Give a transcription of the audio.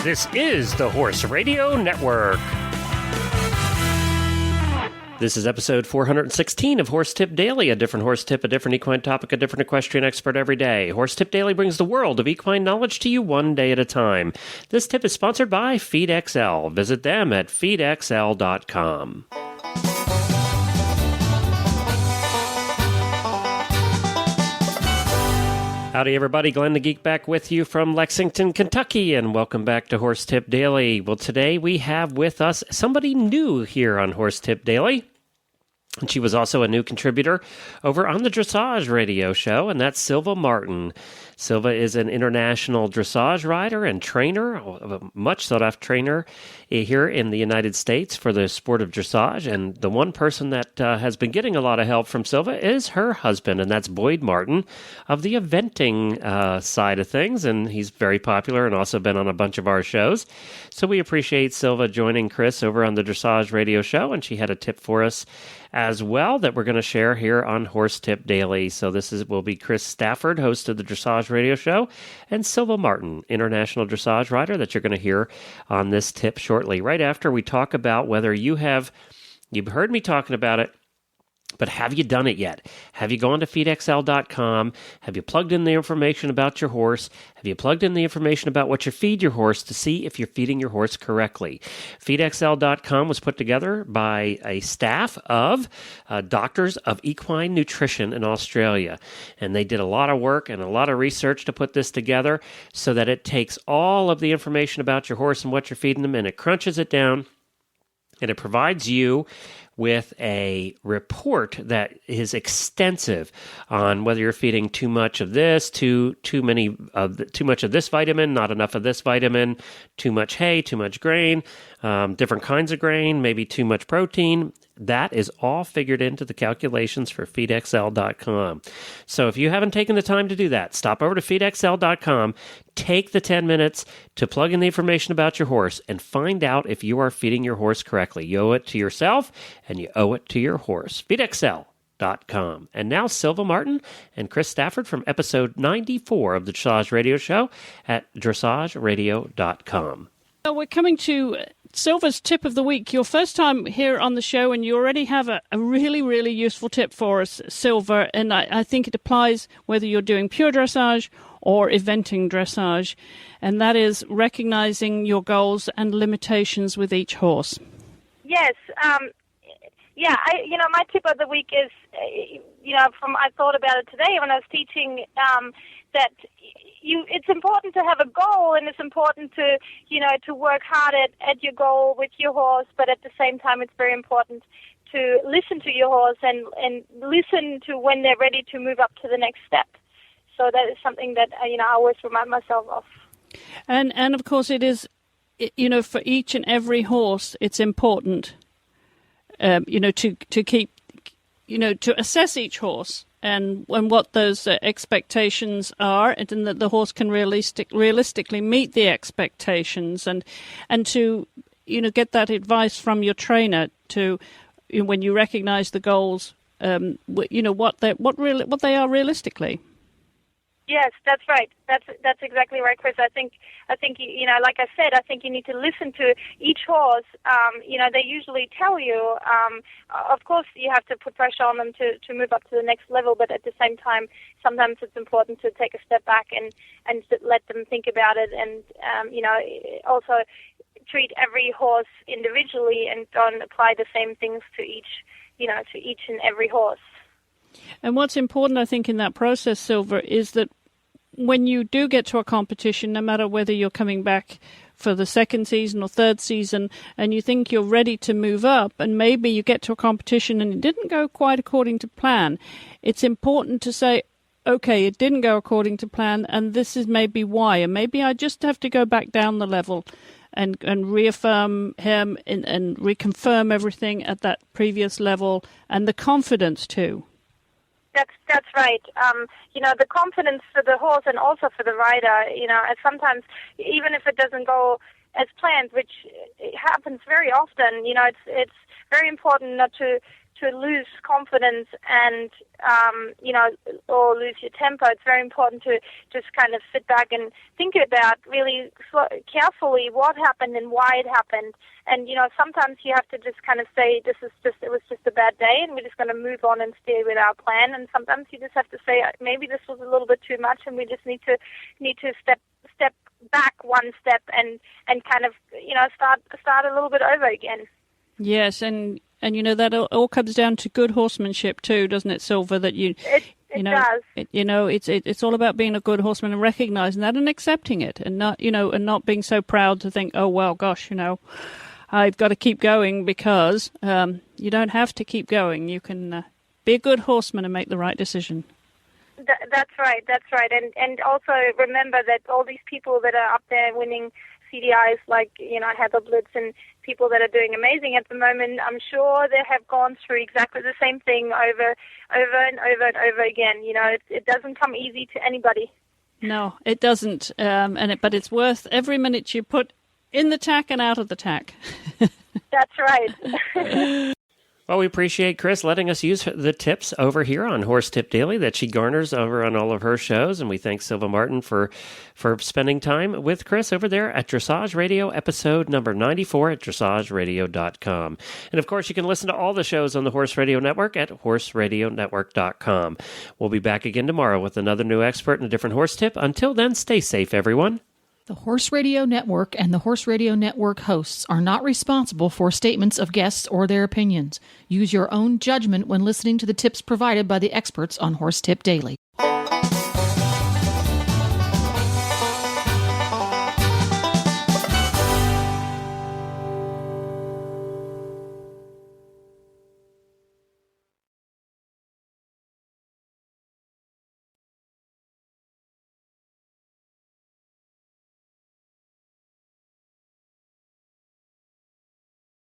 This is the Horse Radio Network. This is episode 416 of Horse Tip Daily, a different horse tip, a different equine topic, a different equestrian expert every day. Horse Tip Daily brings the world of equine knowledge to you one day at a time. This tip is sponsored by FeedXL. Visit them at feedxl.com. Howdy, everybody. Glenn the Geek back with you from Lexington, Kentucky, and welcome back to Horse Tip Daily. Well, today we have with us somebody new here on Horse Tip Daily. And she was also a new contributor over on the Dressage Radio Show, and that's Silva Martin. Silva is an international dressage rider and trainer, a much sought-after trainer here in the United States for the sport of dressage. And the one person that has been getting a lot of help from Silva is her husband, and that's Boyd Martin of the eventing side of things. And he's very popular and also been on a bunch of our shows. So we appreciate Silva joining Chris over on the Dressage Radio Show, and she had a tip for us as well that we're going to share here on Horse Tip Daily. So this will be Chris Stafford, host of the Dressage Radio Show, and Silva Martin, international dressage rider, that you're going to hear on this tip shortly, right after we talk about whether you've heard me talking about it, but have you done it yet? Have you gone to FeedXL.com? Have you plugged in the information about your horse? Have you plugged in the information about what you feed your horse to see if you're feeding your horse correctly? FeedXL.com was put together by a staff of doctors of equine nutrition in Australia. And they did a lot of work and a lot of research to put this together so that it takes all of the information about your horse and what you're feeding them, and it crunches it down, and it provides you with a report that is extensive on whether you're feeding too much of this, too much of this vitamin, not enough of this vitamin, too much hay, too much grain, different kinds of grain, maybe too much protein. That is all figured into the calculations for FeedXL.com. So if you haven't taken the time to do that, stop over to FeedXL.com, take the 10 minutes to plug in the information about your horse, and find out if you are feeding your horse correctly. You owe it to yourself, and you owe it to your horse. FeedXL.com. And now Silva Martin and Chris Stafford from episode 94 of the Dressage Radio Show at dressageradio.com. Well, we're coming to Silva's tip of the week. Your first time here on the show, and you already have a really, really useful tip for us, Silva, and I think it applies whether you're doing pure dressage or eventing dressage, and that is recognizing your goals and limitations with each horse. Yes. My tip of the week is, I thought about it today when I was teaching, that it's important to have a goal, and it's important to work hard at your goal with your horse, but at the same time it's very important to listen to your horse and listen to when they're ready to move up to the next step. So that is something that, I always remind myself of. And of course it is, for each and every horse, it's important, to keep, to assess each horse and what those expectations are, and that the horse can realistically meet the expectations, and to get that advice from your trainer to when you recognize the goals, what they are realistically. Yes, that's right. That's exactly right, Chris. I think like I said, I think you need to listen to each horse. They usually tell you. Of course, you have to put pressure on them to move up to the next level, but at the same time, sometimes it's important to take a step back and let them think about it, and also treat every horse individually and don't apply the same things to each and every horse. And what's important, I think, in that process, Silva, is that when you do get to a competition, no matter whether you're coming back for the second season or third season, and you think you're ready to move up, and maybe you get to a competition and it didn't go quite according to plan, it's important to say, okay, it didn't go according to plan, and this is maybe why, and maybe I just have to go back down the level and reaffirm him and reconfirm everything at that previous level, and the confidence too. That's right. The confidence for the horse and also for the rider, and sometimes even if it doesn't go as planned, which happens very often, it's very important not to lose confidence and, or lose your tempo, it's very important to just kind of sit back and think about really carefully what happened and why it happened. And, sometimes you have to just kind of say, it was just a bad day and we're just going to move on and stay with our plan. And sometimes you just have to say, maybe this was a little bit too much and we just need to step back one step and kind of, start a little bit over again. Yes, and that all comes down to good horsemanship too, doesn't it, Silva? That it does. It's all about being a good horseman and recognizing that and accepting it, and not being so proud to think, oh well, gosh, I've got to keep going, because you don't have to keep going. You can be a good horseman and make the right decision. That's right. And also remember that all these people that are up there winning CDIs, like, Heather Blitz and people that are doing amazing at the moment, I'm sure they have gone through exactly the same thing over and over again. It doesn't come easy to anybody. No, it doesn't. But it's worth every minute you put in the tack and out of the tack. That's right. Well, we appreciate Chris letting us use the tips over here on Horse Tip Daily that she garners over on all of her shows. And we thank Silva Martin for spending time with Chris over there at Dressage Radio, episode number 94 at dressageradio.com. And, of course, you can listen to all the shows on the Horse Radio Network at horseradionetwork.com. We'll be back again tomorrow with another new expert and a different horse tip. Until then, stay safe, everyone. The Horse Radio Network and the Horse Radio Network hosts are not responsible for statements of guests or their opinions. Use your own judgment when listening to the tips provided by the experts on Horse Tip Daily.